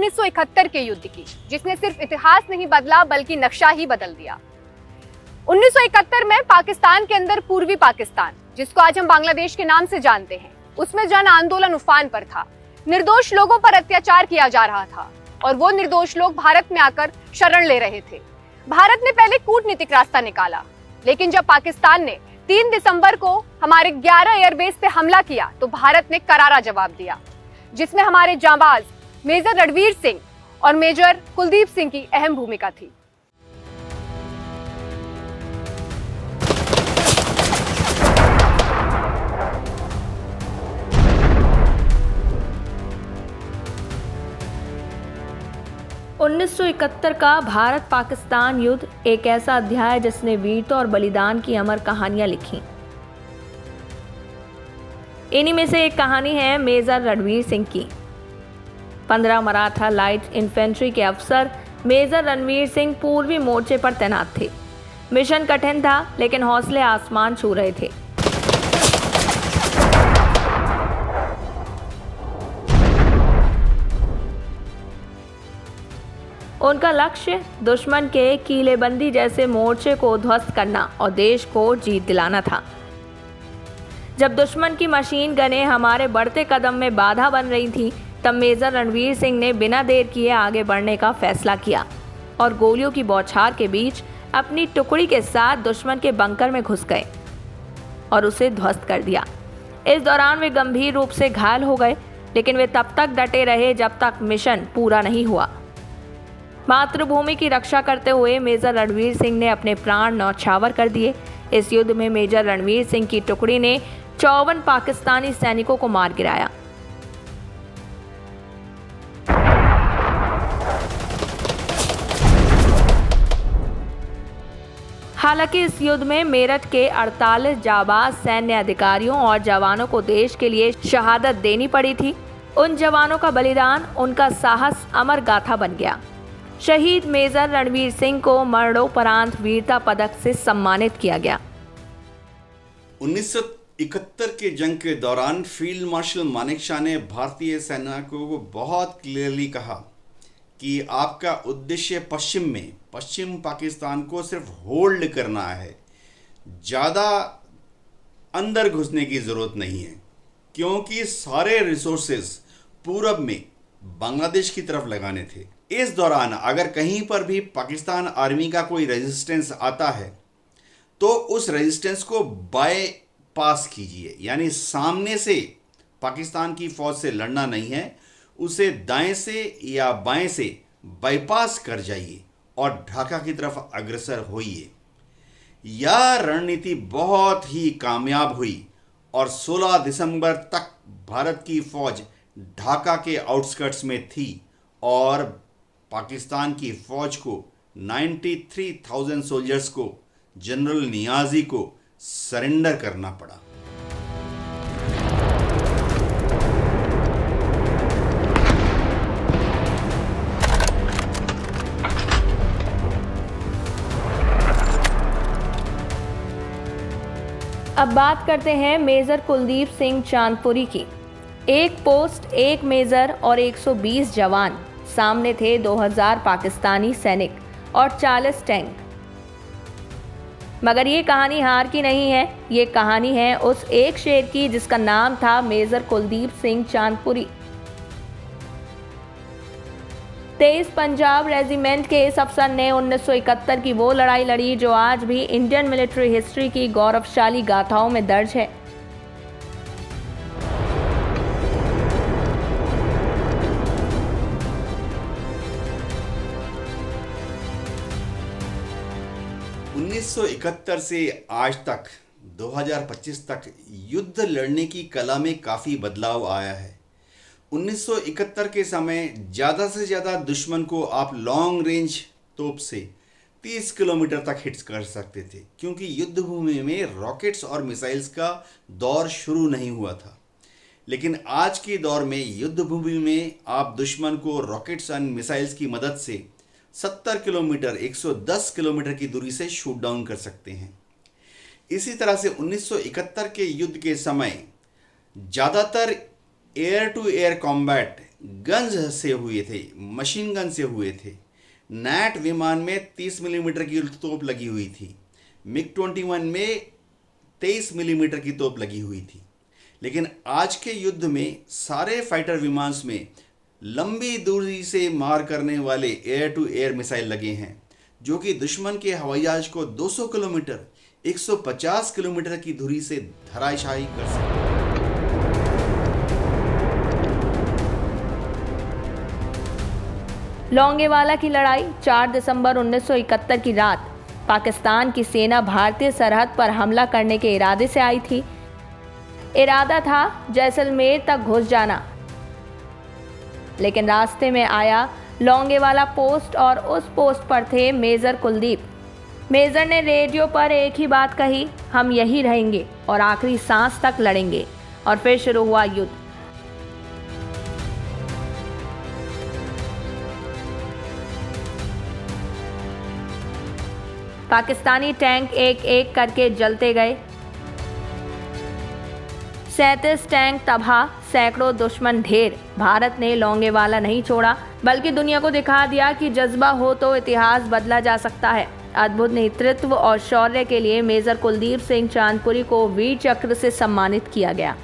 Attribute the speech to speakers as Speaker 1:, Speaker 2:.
Speaker 1: 1971 के युद्ध की, जिसने सिर्फ इतिहास नहीं बदला बल्कि नक्शा ही बदल दिया। 1971 में पाकिस्तान के अंदर पूर्वी पाकिस्तान, जिसको आज हम बांग्लादेश के नाम से जानते हैं, उसमें जन आंदोलन उफान पर था। निर्दोष लोगों पर अत्याचार किया जा रहा था और वो निर्दोष लोग भारत में आकर शरण ले रहे थे। भारत ने पहले कूटनीतिक रास्ता निकाला, लेकिन जब पाकिस्तान ने 3 दिसंबर को हमारे 11 एयरबेस पे हमला किया तो भारत ने करारा जवाब दिया, जिसमें हमारे जांबाज मेजर रणवीर सिंह और मेजर कुलदीप सिंह की अहम भूमिका थी।
Speaker 2: उन्नीस 1971 का भारत पाकिस्तान युद्ध एक ऐसा अध्याय जिसने वीरता और बलिदान की अमर कहानियां लिखी। इन्हीं में से एक कहानी है मेजर रणवीर सिंह की। 15 मराठा लाइट इन्फेंट्री के अफसर मेजर रणवीर सिंह पूर्वी मोर्चे पर तैनात थे। मिशन कठिन था, लेकिन हौसले आसमान छू रहे थे। उनका लक्ष्य दुश्मन के किलेबंदी जैसे मोर्चे को ध्वस्त करना और देश को जीत दिलाना था। जब दुश्मन की मशीन गनें हमारे बढ़ते कदम में बाधा बन रही थी, तब मेजर रणवीर सिंह ने बिना देर किए आगे बढ़ने का फैसला किया और गोलियों की बौछार के बीच अपनी टुकड़ी के साथ दुश्मन के बंकर में घुस गए और उसे ध्वस्त कर दिया। इस दौरान वे गंभीर रूप से घायल हो गए, लेकिन वे तब तक डटे रहे जब तक मिशन पूरा नहीं हुआ। मातृभूमि की रक्षा करते हुए मेजर रणवीर सिंह ने अपने प्राण न्यौछावर कर दिए। इस युद्ध में मेजर रणवीर सिंह की टुकड़ी ने 54 पाकिस्तानी सैनिकों को मार गिराया। हालांकि इस युद्ध में मेरठ के 48 जाबाज सैन्य अधिकारियों और जवानों को देश के लिए शहादत देनी पड़ी थी। उन जवानों का बलिदान, उनका साहस अमर गाथा बन गया। शहीद मेजर रणवीर सिंह को मरणोपरांत वीरता पदक से सम्मानित किया गया।
Speaker 3: 1971 के जंग के दौरान फील्ड मार्शल मानेकशॉ ने भारतीय सैनिकों को बहुत क्लियरली कहा कि आपका उद्देश्य पश्चिम पाकिस्तान को सिर्फ होल्ड करना है, ज़्यादा अंदर घुसने की ज़रूरत नहीं है, क्योंकि सारे रिसोर्सेज पूरब में बांग्लादेश की तरफ लगाने थे। इस दौरान अगर कहीं पर भी पाकिस्तान आर्मी का कोई रेजिस्टेंस आता है तो उस रेजिस्टेंस को बायपास कीजिए, यानी सामने से पाकिस्तान की फौज से लड़ना नहीं है, उसे दाएं से या बाएं से बाईपास कर जाइए और ढाका की तरफ अग्रसर होइए। यह रणनीति बहुत ही कामयाब हुई और 16 दिसंबर तक भारत की फौज ढाका के आउटस्कर्ट्स में थी और पाकिस्तान की फौज को 93,000 सोल्जर्स को जनरल नियाजी को सरेंडर करना पड़ा।
Speaker 2: अब बात करते हैं मेजर कुलदीप सिंह चांदपुरी की। एक पोस्ट, एक मेजर और 120 जवान, सामने थे 2000 पाकिस्तानी सैनिक और 40 टैंक। मगर ये कहानी हार की नहीं है, ये कहानी है उस एक शेर की जिसका नाम था मेजर कुलदीप सिंह चांदपुरी। 23 पंजाब रेजिमेंट के इस अफसर ने 1971 की वो लड़ाई लड़ी जो आज भी इंडियन मिलिट्री हिस्ट्री की गौरवशाली गाथाओं में दर्ज है।
Speaker 3: उन्नीस 1971 से आज तक 2025 तक युद्ध लड़ने की कला में काफ़ी बदलाव आया है। 1971 के समय ज़्यादा से ज़्यादा दुश्मन को आप लॉन्ग रेंज तोप से 30 किलोमीटर तक हिट कर सकते थे, क्योंकि युद्ध भूमि में रॉकेट्स और मिसाइल्स का दौर शुरू नहीं हुआ था। लेकिन आज के दौर में युद्ध भूमि में आप दुश्मन को रॉकेट्स एंड मिसाइल्स की मदद से 70 किलोमीटर 110 किलोमीटर की दूरी से शूट डाउन कर सकते हैं। इसी तरह से 1971 के युद्ध के समय ज़्यादातर air to air combat guns से हुए थे, मशीन गन से हुए थे। नैट विमान में 30 मिलीमीटर की तोप लगी हुई थी, मिग 21 में 23 मिलीमीटर की तोप लगी हुई थी। लेकिन आज के युद्ध में सारे फाइटर विमान में लंबी दूरी से मार करने वाले एयर टू एयर मिसाइल लगे हैं, जो कि दुश्मन के हवाई जहाज को 200 किलोमीटर 150 किलोमीटर की दूरी से धराशायी कर सकते हैं।
Speaker 2: लोंगेवाला की लड़ाई 4 दिसंबर 1971 की रात पाकिस्तान की सेना भारतीय सरहद पर हमला करने के इरादे से आई थी। इरादा था जैसलमेर तक घुस जाना, लेकिन रास्ते में आया लोंगेवाला पोस्ट और उस पोस्ट पर थे मेजर कुलदीप। मेजर ने रेडियो पर एक ही बात कही, हम यहीं रहेंगे और आखिरी सांस तक लड़ेंगे। और फिर शुरू हुआ युद्ध। पाकिस्तानी टैंक एक एक करके जलते गए। 37 टैंक तबाह, सैकड़ों दुश्मन ढेर। भारत ने लोंगेवाला नहीं छोड़ा, बल्कि दुनिया को दिखा दिया कि जज्बा हो तो इतिहास बदला जा सकता है। अद्भुत नेतृत्व और शौर्य के लिए मेजर कुलदीप सिंह चांदपुरी को वीर चक्र से सम्मानित किया गया।